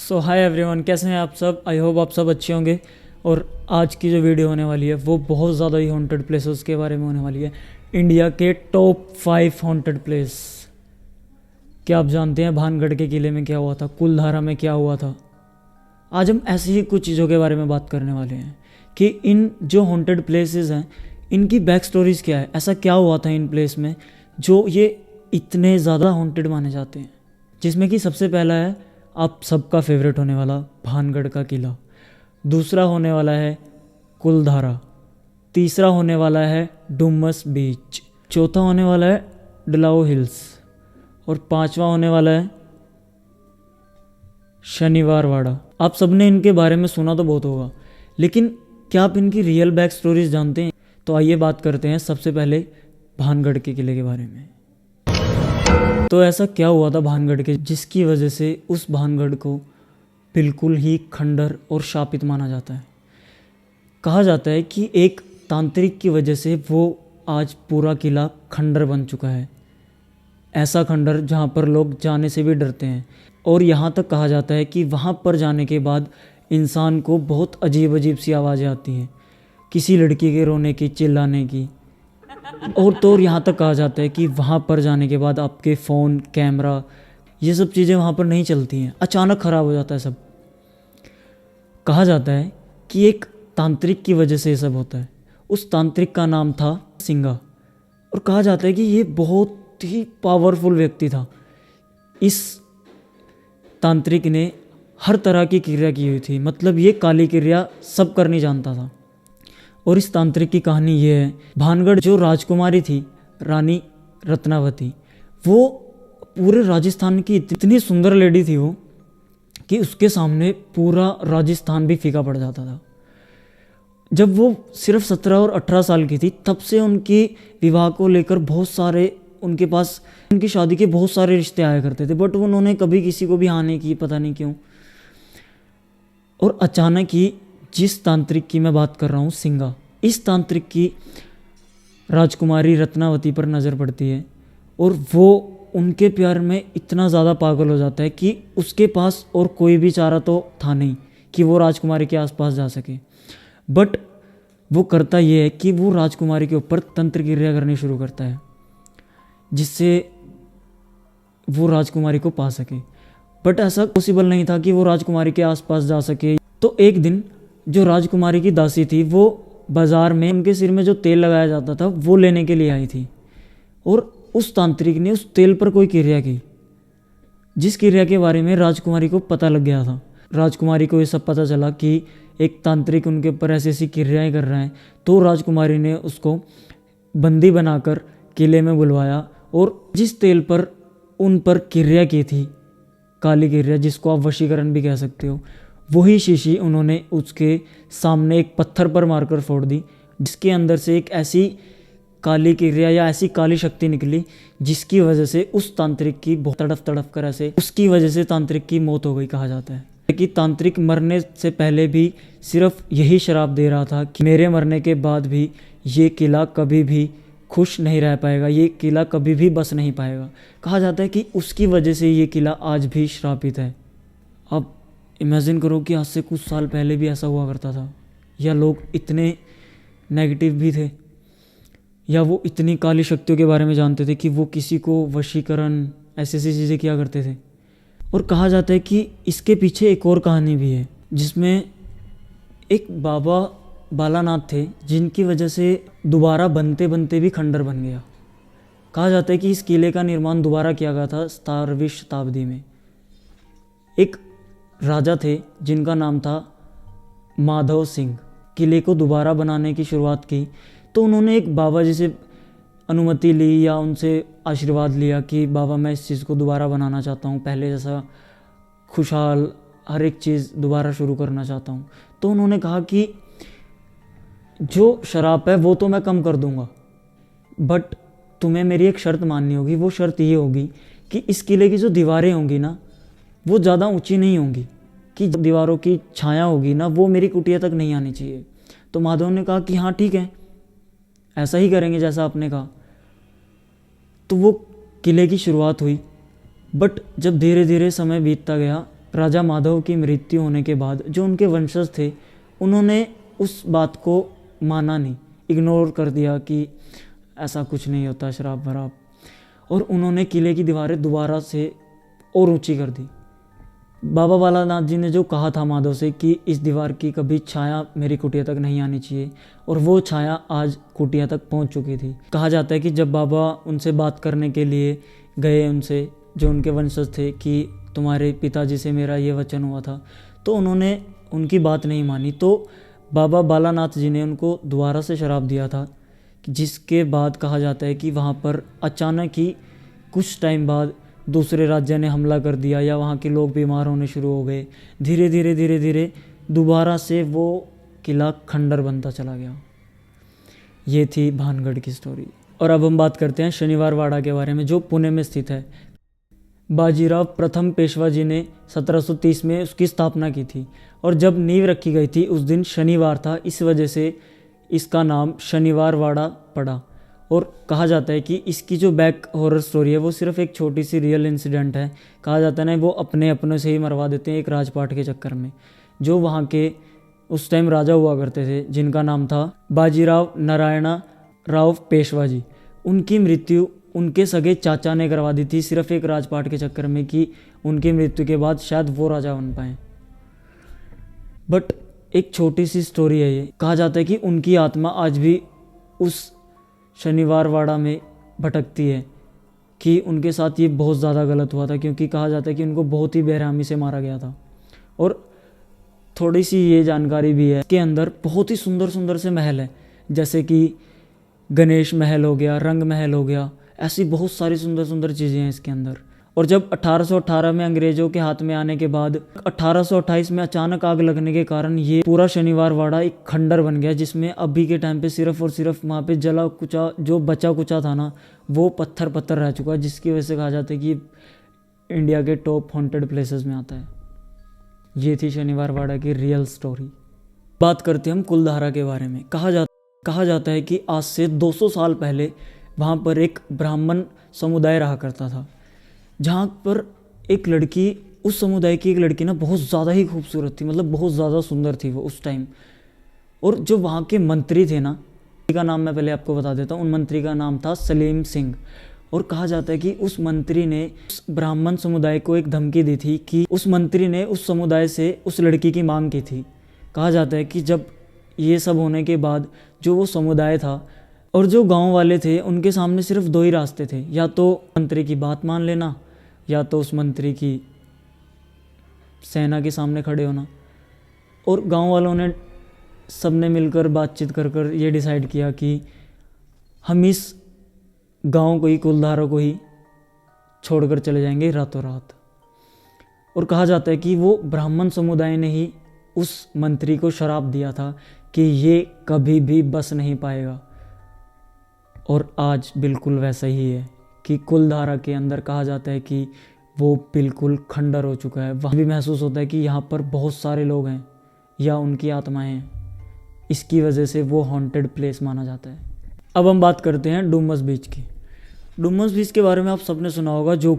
सो hi everyone, कैसे हैं आप सब। आई होप आप सब अच्छे होंगे। और आज की जो वीडियो होने वाली है वो बहुत ज़्यादा ही हॉन्टेड प्लेसेस के बारे में होने वाली है। इंडिया के टॉप 5 हॉन्टेड प्लेस। क्या आप जानते हैं भानगढ़ के किले में क्या हुआ था, कुलधारा में क्या हुआ था। आज हम ऐसी ही कुछ चीज़ों के बारे में बात करने वाले हैं कि इन जो हॉन्टेड प्लेसेस हैं इनकी बैक स्टोरीज़ क्या है, ऐसा क्या हुआ था इन प्लेस में जो ये इतने ज़्यादा हॉन्टेड माने जाते हैं। जिसमें कि सबसे पहला है आप सबका फेवरेट होने वाला भानगढ़ का किला, दूसरा होने वाला है कुलधारा, तीसरा होने वाला है डुमस बीच, चौथा होने वाला है डलाओ हिल्स और पांचवा होने वाला है शनिवार वाड़ा। आप सबने इनके बारे में सुना तो बहुत होगा, लेकिन क्या आप इनकी रियल बैक स्टोरीज जानते हैं? तो आइए बात करते हैं सबसे पहले भानगढ़ के किले के बारे में। तो ऐसा क्या हुआ था भानगढ़ के जिसकी वजह से उस भानगढ़ को बिल्कुल ही खंडर और शापित माना जाता है। कहा जाता है कि एक तांत्रिक की वजह से वो आज पूरा किला खंडर बन चुका है। ऐसा खंडर जहाँ पर लोग जाने से भी डरते हैं और यहाँ तक कहा जाता है कि वहाँ पर जाने के बाद इंसान को बहुत अजीब अजीब सी आवाज़ें आती हैं, किसी लड़की के रोने की, चिल्लाने की। और तो यहाँ तक कहा जाता है कि वहाँ पर जाने के बाद आपके फ़ोन, कैमरा, ये सब चीज़ें वहाँ पर नहीं चलती हैं, अचानक ख़राब हो जाता है सब। कहा जाता है कि एक तांत्रिक की वजह से ये सब होता है। उस तांत्रिक का नाम था सिंगा और कहा जाता है कि ये बहुत ही पावरफुल व्यक्ति था। इस तांत्रिक ने हर तरह की क्रिया की हुई थी, मतलब ये काली क्रिया सब करनी जानता था। और इस तांत्रिक की कहानी ये है, भानगढ़ जो राजकुमारी थी रानी रत्नावती, वो पूरे राजस्थान की इतनी सुंदर लेडी थी वो कि उसके सामने पूरा राजस्थान भी फीका पड़ जाता था। जब वो सिर्फ 17 और 18 साल की थी तब से उनकी विवाह को लेकर बहुत सारे उनके पास उनकी शादी के बहुत सारे रिश्ते आया करते थे, बट उन्होंने कभी किसी को भी हाँ नहीं की, पता नहीं क्यों। और अचानक ही जिस तांत्रिक की मैं बात कर रहा हूँ, सिंगा, इस तांत्रिक की राजकुमारी रत्नावती पर नज़र पड़ती है और वो उनके प्यार में इतना ज़्यादा पागल हो जाता है कि उसके पास और कोई भी चारा तो था नहीं कि वो राजकुमारी के आसपास जा सके। बट वो करता ये है कि वो राजकुमारी के ऊपर तंत्र क्रिया करनी शुरू करता है जिससे वो राजकुमारी को पा सके। बट ऐसा पॉसिबल नहीं था कि वो राजकुमारी के आसपास जा सके। तो एक दिन जो राजकुमारी की दासी थी वो बाज़ार में उनके सिर में जो तेल लगाया जाता था वो लेने के लिए आई थी और उस तांत्रिक ने उस तेल पर कोई क्रिया की, जिस क्रिया के बारे में राजकुमारी को पता लग गया था। राजकुमारी को ये सब पता चला कि एक तांत्रिक उनके ऊपर ऐसी ऐसी क्रियाएँ कर रहा है। तो राजकुमारी ने उसको बंदी बनाकर किले में बुलवाया और जिस तेल पर उन पर क्रिया की थी, काली क्रिया जिसको आप वशीकरण भी कह सकते हो, वही शीशी उन्होंने उसके सामने एक पत्थर पर मारकर फोड़ दी, जिसके अंदर से एक ऐसी काली क्रिया या ऐसी काली शक्ति निकली जिसकी वजह से उस तांत्रिक की बहुत तड़फ तड़फ कर ऐसे उसकी वजह से तांत्रिक की मौत हो गई। कहा जाता है कि तांत्रिक मरने से पहले भी सिर्फ यही शराप दे रहा था कि मेरे मरने के बाद भी ये किला कभी भी खुश नहीं रह पाएगा, ये किला कभी भी बस नहीं पाएगा। कहा जाता है कि उसकी वजह से ये किला आज भी श्रापित है। अब इमेजिन करो कि आज से कुछ साल पहले भी ऐसा हुआ करता था, या लोग इतने नेगेटिव भी थे, या वो इतनी काली शक्तियों के बारे में जानते थे कि वो किसी को वशीकरण ऐसी ऐसी चीज़ें किया करते थे। और कहा जाता है कि इसके पीछे एक और कहानी भी है जिसमें एक बाबा बालानाथ थे जिनकी वजह से दोबारा बनते बनते भी खंडर बन गया। कहा जाता है कि इस किले का निर्माण दोबारा किया गया था 17वीं शताब्दी में। एक राजा थे जिनका नाम था माधव सिंह। किले को दोबारा बनाने की शुरुआत की तो उन्होंने एक बाबा जी से अनुमति ली या उनसे आशीर्वाद लिया कि बाबा मैं इस चीज़ को दोबारा बनाना चाहता हूँ, पहले जैसा खुशहाल हर एक चीज़ दोबारा शुरू करना चाहता हूँ। तो उन्होंने कहा कि जो शराब है वो तो मैं कम कर दूँगा, बट तुम्हें मेरी एक शर्त माननी होगी। वो शर्त ये होगी कि इस किले की जो दीवारें होंगी ना वो ज़्यादा ऊंची नहीं होंगी, कि दीवारों की छाया होगी ना वो मेरी कुटिया तक नहीं आनी चाहिए। तो माधव ने कहा कि हाँ ठीक है, ऐसा ही करेंगे जैसा आपने कहा। तो वो किले की शुरुआत हुई, बट जब धीरे धीरे समय बीतता गया राजा माधव की मृत्यु होने के बाद जो उनके वंशज थे उन्होंने उस बात को माना नहीं, इग्नोर कर दिया कि ऐसा कुछ नहीं होता, शराब वराब, और उन्होंने किले की दीवारें दोबारा से और ऊंची कर दी। बाबा बालानाथ जी ने जो कहा था माधव से कि इस दीवार की कभी छाया मेरी कुटिया तक नहीं आनी चाहिए, और वो छाया आज कुटिया तक पहुंच चुकी थी। कहा जाता है कि जब बाबा उनसे बात करने के लिए गए, उनसे जो उनके वंशज थे, कि तुम्हारे पिताजी से मेरा ये वचन हुआ था, तो उन्होंने उनकी बात नहीं मानी। तो बाबा बालानाथ जी ने उनको दोबारा से शराब दिया था, जिसके बाद कहा जाता है कि वहाँ पर अचानक ही कुछ टाइम बाद दूसरे राज्य ने हमला कर दिया या वहाँ के लोग बीमार होने शुरू हो गए। धीरे धीरे दोबारा से वो किला खंडर बनता चला गया। ये थी भानगढ़ की स्टोरी। और अब हम बात करते हैं शनिवार वाड़ा के बारे में, जो पुणे में स्थित है। बाजीराव प्रथम पेशवा जी ने 1730 में उसकी स्थापना की थी, और जब नींव रखी गई थी उस दिन शनिवार था, इस वजह से इसका नाम शनिवार वाड़ा पड़ा। और कहा जाता है कि इसकी जो बैक हॉरर स्टोरी है वो सिर्फ एक छोटी सी रियल इंसिडेंट है। कहा जाता है ना, वो अपने से ही मरवा देते हैं एक राजपाट के चक्कर में। जो वहाँ के उस टाइम राजा हुआ करते थे, जिनका नाम था बाजीराव नारायणा राव पेशवा जी, उनकी मृत्यु उनके सगे चाचा ने करवा दी थी, सिर्फ एक राजपाट के चक्कर में, कि उनकी मृत्यु के बाद शायद वो राजा बन पाए। बट एक छोटी सी स्टोरी है ये। कहा जाता है कि उनकी आत्मा आज भी उस शनिवार वाड़ा में भटकती है, कि उनके साथ ये बहुत ज़्यादा गलत हुआ था, क्योंकि कहा जाता है कि उनको बहुत ही बेरहमी से मारा गया था। और थोड़ी सी ये जानकारी भी है कि अंदर बहुत ही सुंदर सुंदर से महल है, जैसे कि गणेश महल हो गया, रंग महल हो गया, ऐसी बहुत सारी सुंदर सुंदर चीज़ें हैं इसके अंदर। और जब 1818 में अंग्रेज़ों के हाथ में आने के बाद 1828 में अचानक आग लगने के कारण ये पूरा शनिवार वाड़ा एक खंडर बन गया, जिसमें अभी के टाइम पे सिर्फ और सिर्फ वहाँ पे जला कुचा जो बचा कुचा था ना, वो पत्थर रह चुका है, जिसकी वजह से कहा जाता है कि इंडिया के टॉप हॉन्टेड प्लेसेस में आता है। ये थी शनिवार वाड़ा की रियल स्टोरी। बात करते हैं हम कुलधारा के बारे में। कहा जाता है कि आज से 200 साल पहले वहाँ पर एक ब्राह्मण समुदाय रहा करता था, जहाँ पर एक लड़की, उस समुदाय की एक लड़की ना बहुत ज़्यादा ही खूबसूरत थी, मतलब बहुत ज़्यादा सुंदर थी वो उस टाइम। और जो वहाँ के मंत्री थे ना, का नाम मैं पहले आपको बता देता हूँ, उन मंत्री का नाम था सलीम सिंह। और कहा जाता है कि उस मंत्री ने उस ब्राह्मण समुदाय को एक धमकी दी थी, कि उस मंत्री ने उस समुदाय से उस लड़की की मांग की थी। कहा जाता है कि जब ये सब होने के बाद जो वो समुदाय था और जो गांव वाले थे, उनके सामने सिर्फ 2 ही रास्ते थे, या तो मंत्री की बात मान लेना, या तो उस मंत्री की सेना के सामने खड़े होना। और गांव वालों ने सबने मिलकर बातचीत कर ये डिसाइड किया कि हम इस गांव को ही, कुलधारा को ही छोड़कर चले जाएंगे रातों रात। और कहा जाता है कि वो ब्राह्मण समुदाय ने ही उस मंत्री को श्राप दिया था कि ये कभी भी बस नहीं पाएगा। और आज बिल्कुल वैसा ही है कि कुलधारा के अंदर कहा जाता है कि वो बिल्कुल खंडर हो चुका है। वहाँ भी महसूस होता है कि यहाँ पर बहुत सारे लोग हैं या उनकी आत्माएं हैं, इसकी वजह से वो हॉन्टेड प्लेस माना जाता है। अब हम बात करते हैं डुमस बीच की। डुमस बीच के बारे में आप सबने सुना होगा, जो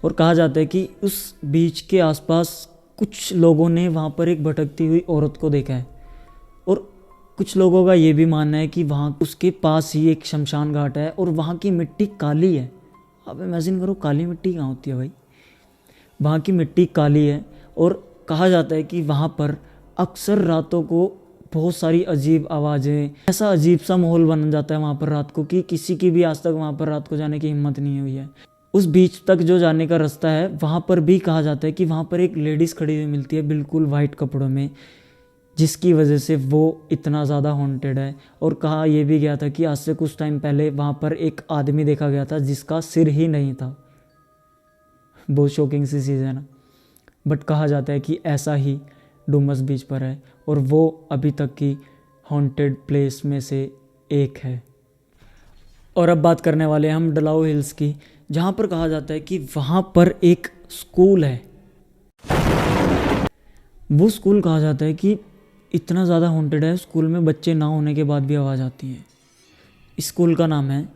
और कहा जाता है कि उस बीच के आसपास कुछ लोगों ने वहाँ पर एक भटकती हुई औरत को देखा है। और कुछ लोगों का ये भी मानना है कि वहाँ उसके पास ही एक शमशान घाट है और वहाँ की मिट्टी काली है। आप इमेजिन करो, काली मिट्टी कहाँ होती है भाई। वहाँ की मिट्टी काली है और कहा जाता है कि वहाँ पर अक्सर रातों को बहुत सारी अजीब आवाज़ें, ऐसा अजीब सा माहौल बन जाता है वहाँ पर रात को कि किसी की भी आज तक वहाँ पर रात को जाने की हिम्मत नहीं हुई है। उस बीच तक जो जाने का रास्ता है, वहाँ पर भी कहा जाता है कि वहाँ पर एक लेडीज़ खड़ी हुई मिलती है बिल्कुल वाइट कपड़ों में, जिसकी वजह से वो इतना ज़्यादा हॉन्टेड है। और कहा यह भी गया था कि आज से कुछ टाइम पहले वहाँ पर एक आदमी देखा गया था जिसका सिर ही नहीं था। बहुत शॉकिंग सी चीज़ है ना, बट कहा जाता है कि ऐसा ही डुमस बीच पर है और वो अभी तक की हॉन्टेड प्लेस में से एक है। और अब बात करने वाले हैं हम डलाओ हिल्स की, जहाँ पर कहा जाता है कि वहाँ पर एक स्कूल है। वो स्कूल कहा जाता है कि इतना ज़्यादा हॉन्टेड है, स्कूल में बच्चे ना होने के बाद भी आवाज़ आती है। स्कूल का नाम है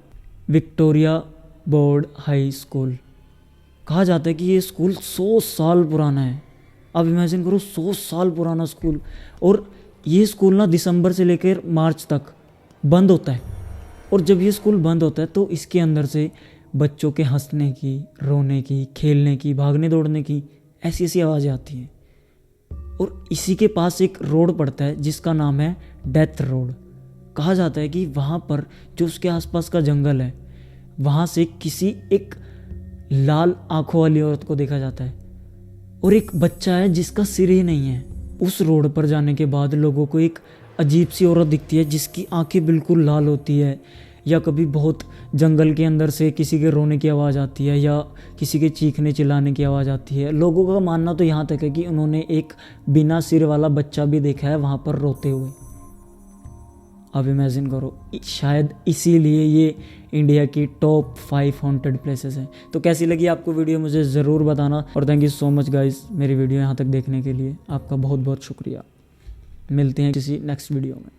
विक्टोरिया बोर्ड हाई स्कूल। कहा जाता है कि ये स्कूल 100 साल पुराना है अब इमेजिन करो 100 साल पुराना स्कूल, और ये स्कूल ना दिसंबर से लेकर मार्च तक बंद होता है। और जब ये स्कूल बंद होता है तो इसके अंदर से बच्चों के हंसने की, रोने की, खेलने की, भागने दौड़ने की ऐसी ऐसी आवाज़ें आती हैं। और इसी के पास एक रोड पड़ता है जिसका नाम है डेथ रोड। कहा जाता है कि वहाँ पर जो उसके आसपास का जंगल है, वहाँ से किसी एक लाल आंखों वाली औरत को देखा जाता है, और एक बच्चा है जिसका सिर ही नहीं है। उस रोड पर जाने के बाद लोगों को एक अजीब सी औरत दिखती है जिसकी आंखें बिल्कुल लाल होती है, या कभी बहुत जंगल के अंदर से किसी के रोने की आवाज़ आती है या किसी के चीखने चिल्लाने की आवाज़ आती है। लोगों का मानना तो यहाँ तक है कि उन्होंने एक बिना सिर वाला बच्चा भी देखा है वहाँ पर रोते हुए। अब इमेजिन करो, शायद इसीलिए ये इंडिया की टॉप 5 हॉन्टेड प्लेसेस हैं। तो कैसी लगी आपको वीडियो मुझे ज़रूर बताना, और thank you so much guys मेरी वीडियो यहाँ तक देखने के लिए। आपका बहुत बहुत शुक्रिया। मिलते हैं किसी नेक्स्ट वीडियो में।